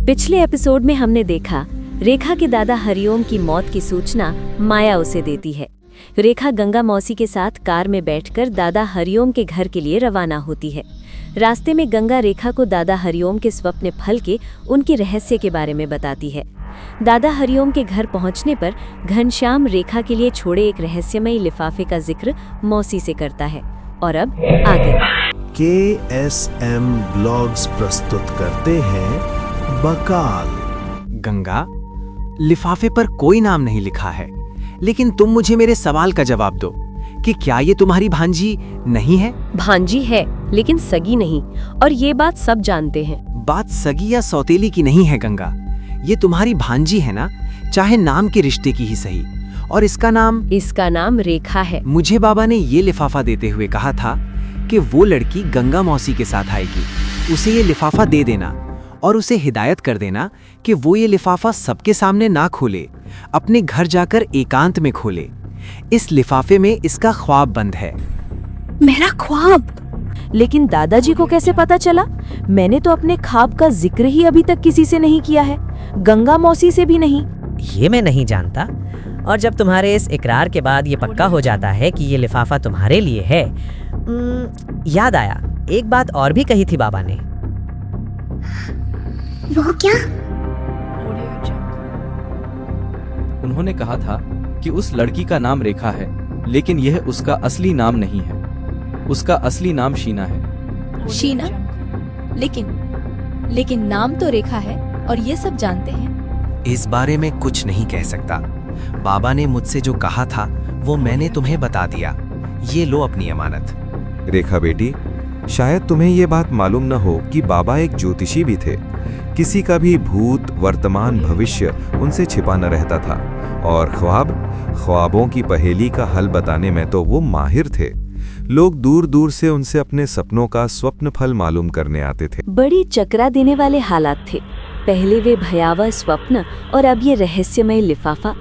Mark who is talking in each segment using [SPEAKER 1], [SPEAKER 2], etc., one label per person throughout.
[SPEAKER 1] पिछले एपिसोड में हमने देखा रेखा के दादा हरिओम की मौत की सूचना माया उसे देती है। रेखा गंगा मौसी के साथ कार में बैठकर दादा हरिओम के घर के लिए रवाना होती है। रास्ते में गंगा रेखा को दादा हरिओम के स्वप्न फल के उनके रहस्य के बारे में बताती है। दादा हरिओम के घर पहुंचने पर घनश्याम रेखा के लिए छोड़े एक रहस्यमयी लिफाफे का जिक्र मौसी से करता है। और अब आगे
[SPEAKER 2] KSM ब्लॉग्स प्रस्तुत करते हैं बकाल।
[SPEAKER 3] गंगा, लिफाफे पर कोई नाम नहीं लिखा है, लेकिन तुम मुझे मेरे सवाल का जवाब दो कि क्या ये तुम्हारी भांजी नहीं है?
[SPEAKER 1] भांजी है, लेकिन सगी नहीं, और ये बात सब जानते हैं।
[SPEAKER 3] बात सगी या सौतेली की नहीं है गंगा, ये तुम्हारी भांजी है ना, चाहे नाम के रिश्ते की ही सही। और इसका नाम
[SPEAKER 1] रेखा है।
[SPEAKER 3] मुझे बाबा ने ये लिफाफा देते हुए कहा था कि वो लड़की गंगा मौसी के साथ आएगी, उसे ये लिफाफा दे देना और उसे हिदायत कर देना कि वो ये लिफाफा सबके सामने ना खोले, अपने घर जाकर एकांत में खोले। इस लिफाफे में इसका ख्वाब बंद है।
[SPEAKER 1] मेरा ख्वाब? लेकिन दादाजी को कैसे पता चला? मैंने तो अपने ख्वाब का जिक्र ही अभी तक किसी से नहीं किया है, गंगा मौसी से भी नहीं।
[SPEAKER 4] ये मैं नहीं जानता। और जब तुम्हारे इस इकरार के बाद ये पक्का हो जाता है कि ये लिफाफा तुम्हारे लिए है, याद आया, एक बात और भी कही थी बाबा ने।
[SPEAKER 5] वो क्या?
[SPEAKER 6] उन्होंने कहा था कि उस लड़की का नाम रेखा है, लेकिन यह उसका असली नाम नहीं है। उसका असली नाम शीना है।
[SPEAKER 7] शीना? लेकिन नाम तो रेखा है और ये सब जानते हैं।
[SPEAKER 8] इस बारे में कुछ नहीं कह सकता। बाबा ने मुझसे जो कहा था वो मैंने तुम्हें बता दिया। ये लो अपनी अमानत।
[SPEAKER 9] रेखा बेटी, शायद तुम्हें ये बात मालूम न हो कि बाबा एक ज्योतिषी भी थे। किसी का भी भूत, वर्तमान, भविष्य उनसे छिपा न रहता था। और ख्वाबों की पहेली का हल बताने में तो वो माहिर थे। लोग दूर दूर से उनसे अपने सपनों का स्वप्न फल मालूम करने आते थे।
[SPEAKER 1] बड़ी चकरा देने वाले हालात थे। पहले वे भयावह स्वप्न और अब ये रहस्यमय लिफाफा।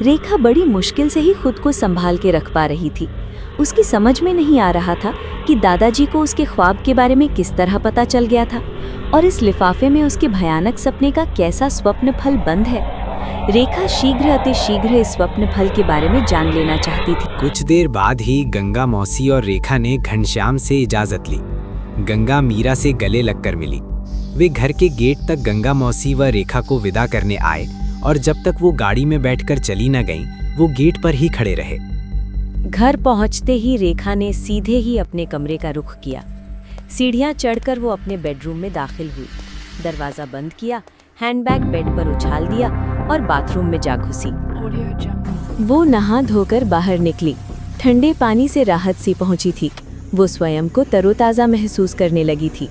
[SPEAKER 1] रेखा बड़ी मुश्किल से ही खुद को संभाल के रख पा रही थी। उसकी समझ में नहीं आ रहा था कि दादाजी को उसके ख्वाब के बारे में किस तरह पता चल गया था, और इस लिफाफे में उसके भयानक सपने का कैसा स्वप्न फल बंद है। रेखा शीघ्र अतिशीघ्र इस स्वप्न फल के बारे में जान लेना चाहती थी।
[SPEAKER 3] कुछ देर बाद ही गंगा मौसी और रेखा ने घनश्याम से इजाजत ली। गंगा मीरा से गले लगकर मिली। वे घर के गेट तक गंगा मौसी व रेखा को विदा करने आए, और जब तक वो गाड़ी में बैठकर चली न गईं, वो गेट पर ही खड़े रहे।
[SPEAKER 1] घर पहुंचते ही रेखा ने सीधे ही अपने कमरे का रुख किया। सीढ़ियां चढ़कर वो अपने बेडरूम में दाखिल हुई। दरवाजा बंद किया, हैंडबैग बेड पर उछाल दिया और बाथरूम में जा घुसी। वो नहा धोकर बाहर निकली। ठंडे पानी से राहत सी पहुंची थी। वो स्वयं को तरोताज़ा महसूस करने लगी थी।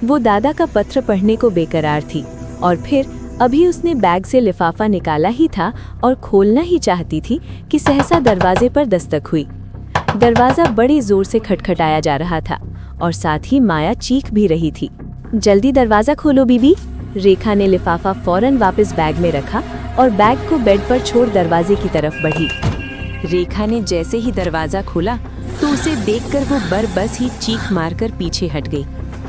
[SPEAKER 1] वो दादा का पत्र पढ़ने को बेकरार थी, और फिर अभी उसने बैग से लिफाफा निकाला ही था और खोलना ही चाहती थी कि सहसा दरवाजे पर दस्तक हुई। दरवाज़ा बड़ी जोर से खटखटाया जा रहा था, और साथ ही माया चीख भी रही थी। जल्दी दरवाज़ा खोलो बीबी। रेखा ने लिफाफा फौरन वापस बैग में रखा और बैग को बेड पर छोड़ दरवाजे की तरफ बढ़ी। रेखा ने जैसे ही दरवाज़ा खोला तो उसे देखकर वो बस ही चीख मारकर पीछे हट गई।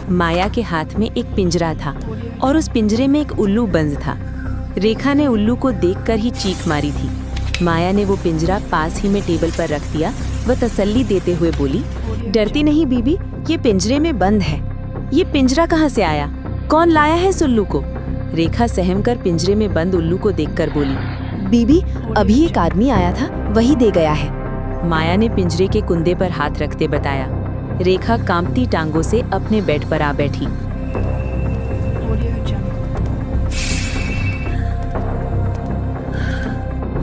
[SPEAKER 1] माया के हाथ में एक पिंजरा था और उस पिंजरे में एक उल्लू बंद था। रेखा ने उल्लू को देखकर ही चीख मारी थी। माया ने वो पिंजरा पास ही में टेबल पर रख दिया। वह तसल्ली देते हुए बोली, डरती नहीं बीबी, ये पिंजरे में बंद है। ये पिंजरा कहाँ से आया? कौन लाया है इस उल्लू को? रेखा सहम कर पिंजरे में बंद उल्लू को देखकर बोली, बीबी अभी एक आदमी आया था, वही दे गया है। माया ने पिंजरे के कुंदे पर हाथ रखते बताया। रेखा कांपती टांगों से अपने बेड पर आ बैठी।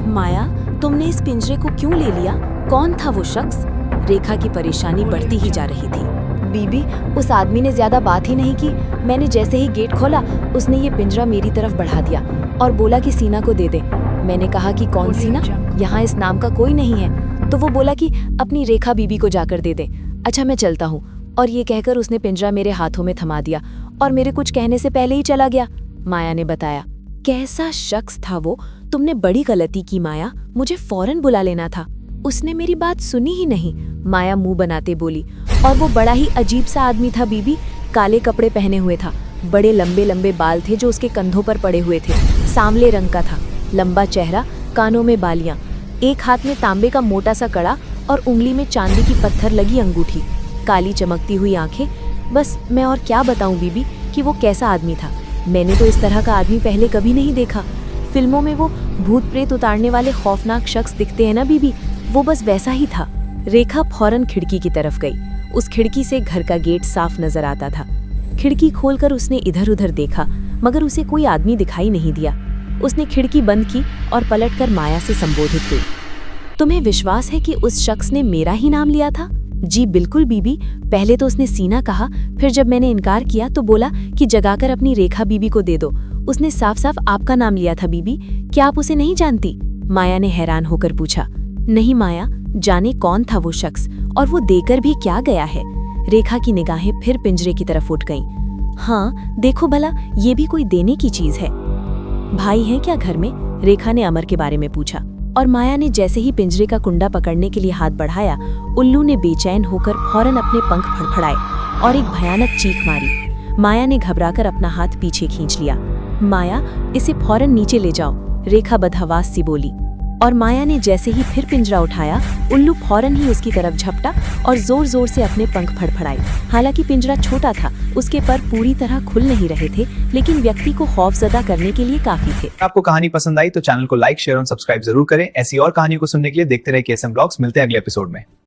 [SPEAKER 1] माया, तुमने इस पिंजरे को क्यों ले लिया? कौन था वो शख्स? रेखा की परेशानी बढ़ती ही जा रही थी। बीबी, उस आदमी ने ज्यादा बात ही नहीं की। मैंने जैसे ही गेट खोला, उसने ये पिंजरा मेरी तरफ बढ़ा दिया और बोला कि सीना को दे दे। मैंने कहा कि कौन सीना? यहाँ इस नाम का कोई नहीं है। तो वो बोला कि अपनी रेखा बीबी को जाकर दे दे। अच्छा, मैं चलता हूँ। और ये कहकर उसने पिंजरा मेरे हाथों में थमा दिया और मेरे कुछ कहने से पहले ही चला गया। माया ने बताया। कैसा शख्स था वो? तुमने बड़ी गलती की माया, मुझे फौरन बुला लेना था। उसने मेरी बात सुनी ही नहीं। माया मुंह बनाते बोली। और वो बड़ा ही अजीब सा आदमी था बीबी, काले कपड़े पहने हुए था। बड़े लंबे लंबे बाल थे जो उसके कंधों पर पड़े हुए थे। सांवले रंग का था, लंबा चेहरा, कानों में बालियां, एक हाथ में तांबे का मोटा सा कड़ा और उंगली में चांदी की पत्थर लगी अंगूठी, काली चमकती हुई आंखें। बस मैं और क्या बताऊं बीबी कि वो कैसा आदमी था। मैंने तो इस तरह का आदमी पहले कभी नहीं देखा। फिल्मों में वो भूत प्रेत उतारने वाले खौफनाक शख्स दिखते हैं ना बीबी, वो बस वैसा ही था। रेखा फौरन खिड़की की तरफ गई। उस खिड़की से घर का गेट साफ नजर आता था। खिड़की खोलकर उसने इधर उधर देखा, मगर उसे कोई आदमी दिखाई नहीं दिया। उसने खिड़की बंद की और पलटकर माया से संबोधित हुई। तुम्हें विश्वास है कि उस शख्स ने मेरा ही नाम लिया था? जी बिल्कुल बीबी। पहले तो उसने सीना कहा, फिर जब मैंने इनकार किया तो बोला कि जगाकर अपनी रेखा बीबी को दे दो। उसने साफ साफ आपका नाम लिया था बीबी। क्या आप उसे नहीं जानती? माया ने हैरान होकर पूछा। नहीं माया, जाने कौन था वो शख्स और वो देकर भी क्या गया है। रेखा की निगाहें फिर पिंजरे की तरफ उठ गईं। हाँ देखो भला, ये भी कोई देने की चीज है। भाई है क्या घर में? रेखा ने अमर के बारे में पूछा और माया ने जैसे ही पिंजरे का कुंडा पकड़ने के लिए हाथ बढ़ाया, उल्लू ने बेचैन होकर फौरन अपने पंख फड़फड़ाए और एक भयानक चीख मारी। माया ने घबराकर अपना हाथ पीछे खींच लिया। माया, इसे फौरन नीचे ले जाओ, रेखा बदहवास सी बोली। और माया ने जैसे ही फिर पिंजरा उठाया, उल्लू फौरन ही उसकी तरफ झपटा और जोर जोर से अपने पंख फड़फड़ाए। हालांकि पिंजरा छोटा था, उसके पर पूरी तरह खुल नहीं रहे थे, लेकिन व्यक्ति को खौफजदा करने के लिए काफी थे।
[SPEAKER 5] आपको कहानी पसंद आई तो चैनल को लाइक, शेयर और सब्सक्राइब जरूर करें। ऐसी और कहानियों को सुनने के लिए देखते रहिए KSM ब्लॉग्स। मिलते हैं अगले एपिसोड में।